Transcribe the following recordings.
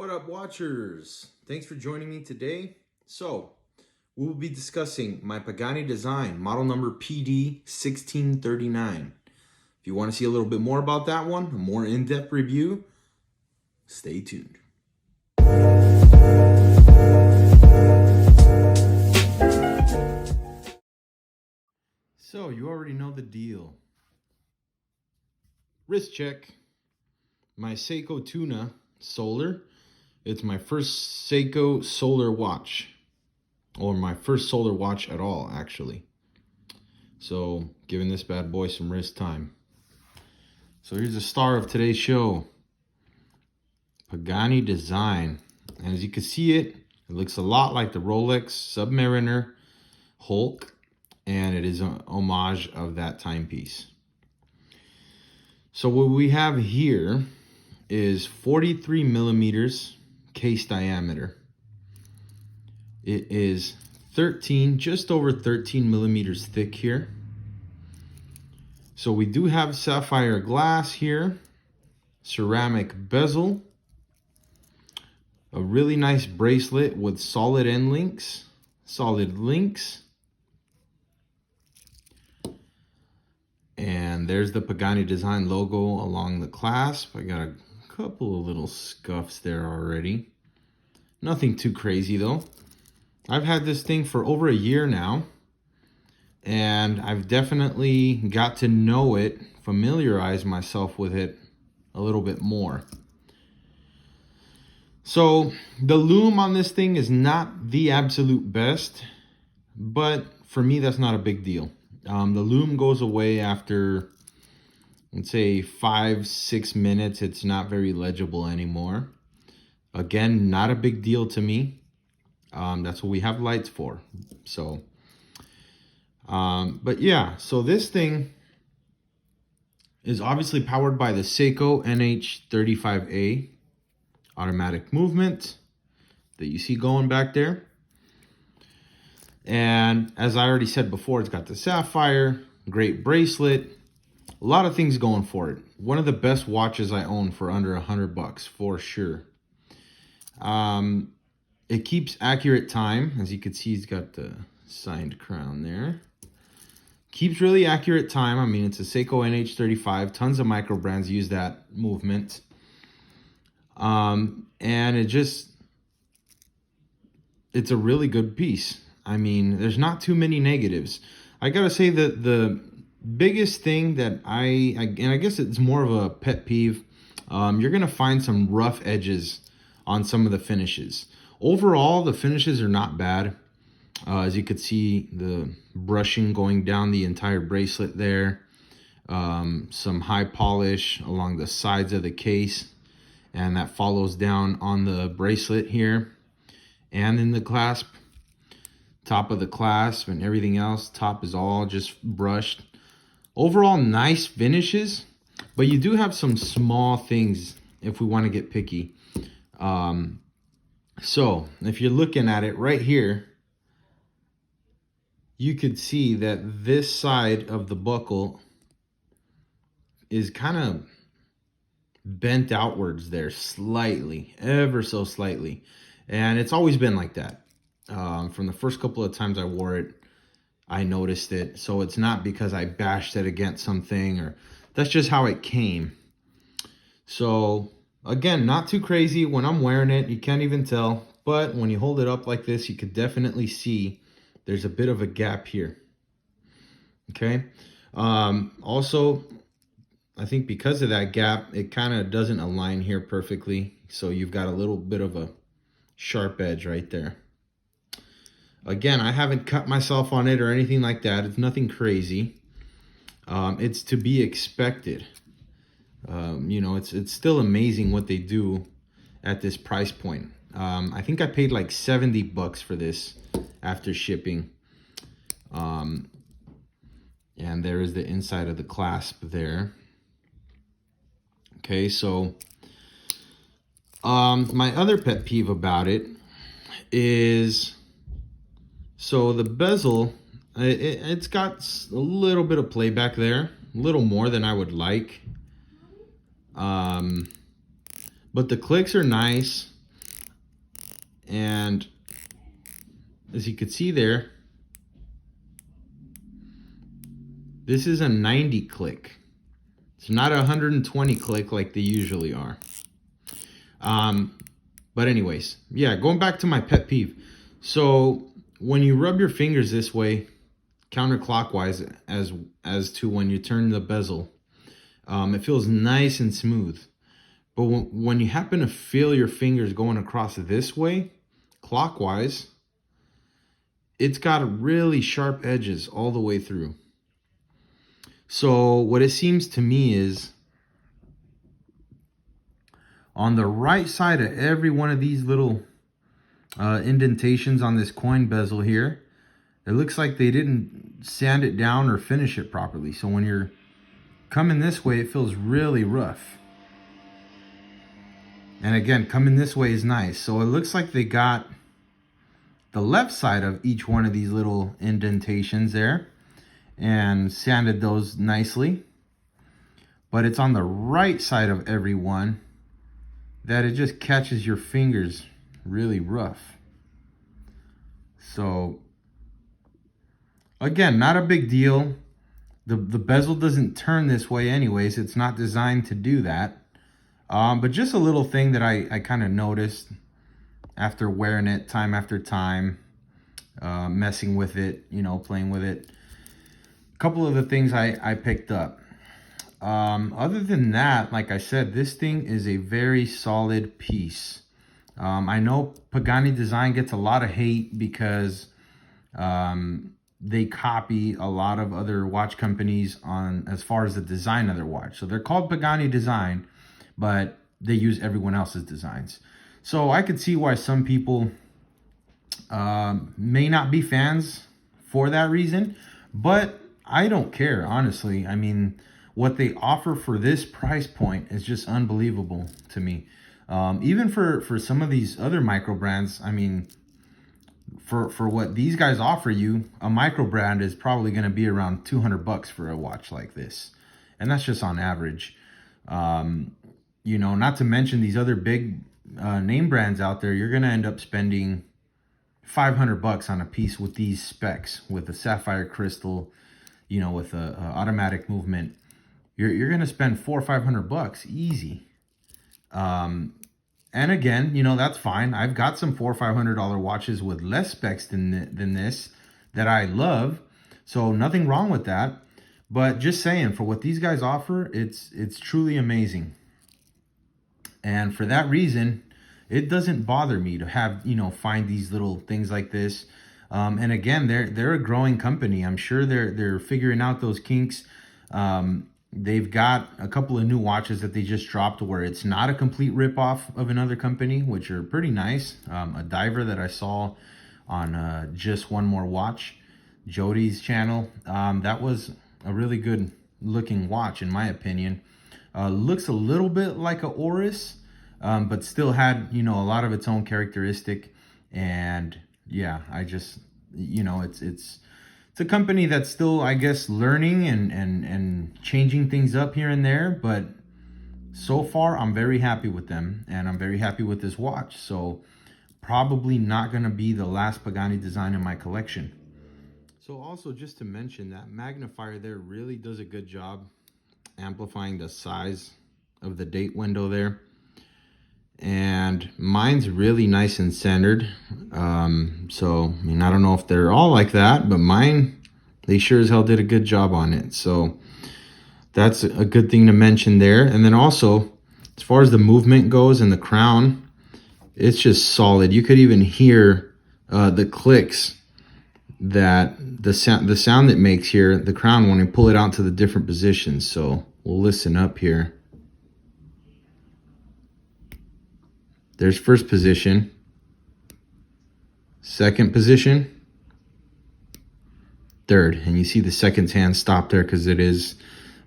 What up, watchers? Thanks for joining me today. So, we will be discussing my Pagani design, model number PD-1639. If you want to see a little bit more about that one, a more in-depth review, stay tuned. So, you already know the deal. Wrist check. My Seiko Tuna Solar. It's my first Seiko Solar watch. Or my first solar watch at all, actually. So, giving this bad boy some wrist time. So here's the star of today's show. Pagani design. And as you can see it looks a lot like the Rolex Submariner Hulk. And it is an homage of that timepiece. So what we have here is 43 millimeters case diameter. It is 13, just over 13 millimeters thick here. So we do have sapphire glass here, ceramic bezel, a really nice bracelet with solid end links, solid links. And there's the Pagani design logo along the clasp. I got a couple of little scuffs there already. Nothing too crazy though. I've had this thing for over a year now, and I've definitely got to know it, familiarize myself with it a little bit more. So the lume on this thing is not the absolute best, but for me that's not a big deal. The lume goes away after, let's say, 5-6 minutes. It's not very legible anymore. Again, not a big deal to me. That's what we have lights for. So, but yeah, so this thing is obviously powered by the Seiko NH35A automatic movement that you see going back there. And as I already said before, it's got the sapphire, great bracelet, a lot of things going for it. One of the best watches I own for under $100 for sure. It keeps accurate time. As you can see, it's got the signed crown there. Keeps really accurate time. I mean, it's a Seiko NH35. Tons of micro brands use that movement. And it's a really good piece. I mean, there's not too many negatives. I gotta say that the biggest thing that and I guess it's more of a pet peeve, you're gonna find some rough edges on some of the finishes. Overall, the finishes are not bad. As you could see, the brushing going down the entire bracelet there. Some high polish along the sides of the case, and that follows down on the bracelet here and in the clasp. Top of the clasp and everything else, top is all just brushed. Overall, nice finishes, but you do have some small things if we want to get picky. So if you're looking at it right here, you could see that this side of the buckle is kind of bent outwards there slightly, ever so slightly. And it's always been like that. From the first couple of times I wore it, I noticed it. So it's not because I bashed it against something, or that's just how it came. So again, not too crazy. When I'm wearing it, you can't even tell. But when you hold it up like this, you could definitely see there's a bit of a gap here. Okay. Also, I think because of that gap, it kind of doesn't align here perfectly. So you've got a little bit of a sharp edge right there. Again, I haven't cut myself on it or anything like that. It's nothing crazy. It's to be expected. You know, it's still amazing what they do at this price point. I think I paid like $70 for this after shipping. And there is the inside of the clasp there. Okay, so my other pet peeve about it is, so the bezel, it's got a little bit of playback there, a little more than I would like. But the clicks are nice. And as you can see there, this is a 90 click. It's not a 120 click like they usually are. But anyways, yeah, going back to my pet peeve. So when you rub your fingers this way, counterclockwise, as to when you turn the bezel, it feels nice and smooth. But when you happen to feel your fingers going across this way, clockwise, it's got really sharp edges all the way through. So what it seems to me is, on the right side of every one of these little indentations on this coin bezel here, it looks like they didn't sand it down or finish it properly. So when you're coming this way, it feels really rough. And again, coming this way is nice. So it looks like they got the left side of each one of these little indentations there and sanded those nicely. But it's on the right side of every one that it just catches your fingers really rough. So again, not a big deal. The bezel doesn't turn this way anyways. It's not designed to do that. But just a little thing that I kind of noticed after wearing it time after time, messing with it, you know, playing with it. A couple of the things I picked up. Other than that, like I said, this thing is a very solid piece. I know Pagani design gets a lot of hate because they copy a lot of other watch companies on as far as the design of their watch. So they're called Pagani design, but they use everyone else's designs. So I could see why some people may not be fans for that reason, but I don't care, honestly. I mean, what they offer for this price point is just unbelievable to me. Even for some of these other micro brands, I mean, for what these guys offer you, a micro brand is probably going to be around 200 bucks for a watch like this. And that's just on average. You know, not to mention these other big name brands out there, you're going to end up spending 500 bucks on a piece with these specs, with a sapphire crystal, you know, with a automatic movement. You're going to spend $400 or 500 bucks easy. And again, you know, that's fine. I've got some $400 or $500 watches with less specs than this that I love. So nothing wrong with that. But just saying, for what these guys offer, it's truly amazing. And for that reason, it doesn't bother me to have, you know, find these little things like this. And again, they're a growing company. I'm sure they're figuring out those kinks. They've got a couple of new watches that they just dropped where it's not a complete ripoff of another company, which are pretty nice. A diver that I saw on Just One More Watch, Jody's channel, that was a really good looking watch in my opinion. Looks a little bit like a Oris, but still had, you know, a lot of its own characteristic. And yeah, I just, you know, it's a company that's still, I guess, learning and changing things up here and there. But so far, I'm very happy with them, and I'm very happy with this watch. So probably not going to be the last Pagani design in my collection. So also, just to mention, that magnifier there really does a good job amplifying the size of the date window there. And mine's really nice and centered. So, I mean, I don't know if they're all like that, but mine, they sure as hell did a good job on it. So that's a good thing to mention there. And then also, as far as the movement goes and the crown, it's just solid. You could even hear the clicks, that the sound it makes here, the crown, when you pull it out to the different positions. So we'll listen up here. There's first position, second position, third. And you see the second hand stop there because it is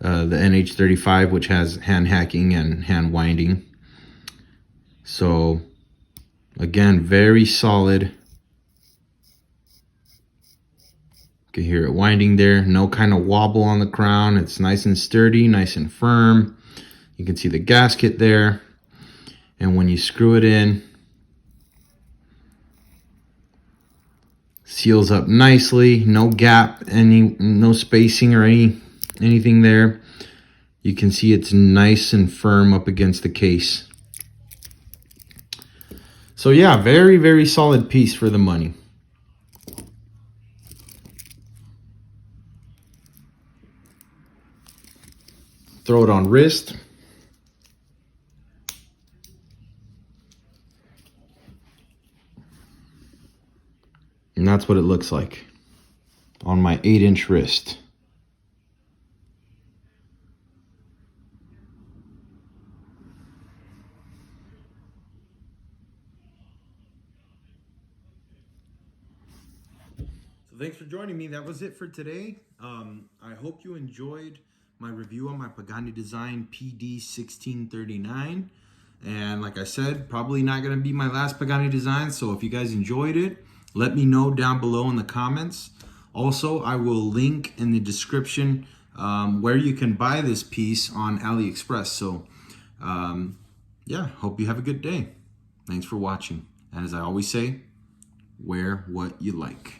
the NH35, which has hand hacking and hand winding. So again, very solid. You can hear it winding there. No kind of wobble on the crown. It's nice and sturdy, nice and firm. You can see the gasket there. And when you screw it in, Seals up nicely, no gap, no spacing or anything there. You can see it's nice and firm up against the case. So yeah, very, very solid piece for the money. Throw it on wrist. And that's what it looks like on my 8-inch wrist. So thanks for joining me. That was it for today. I hope you enjoyed my review on my Pagani design PD-1639. And like I said, probably not going to be my last Pagani design. So if you guys enjoyed it, let me know down below in the comments. Also, I will link in the description where you can buy this piece on AliExpress. So yeah, hope you have a good day. Thanks for watching. And as I always say, wear what you like.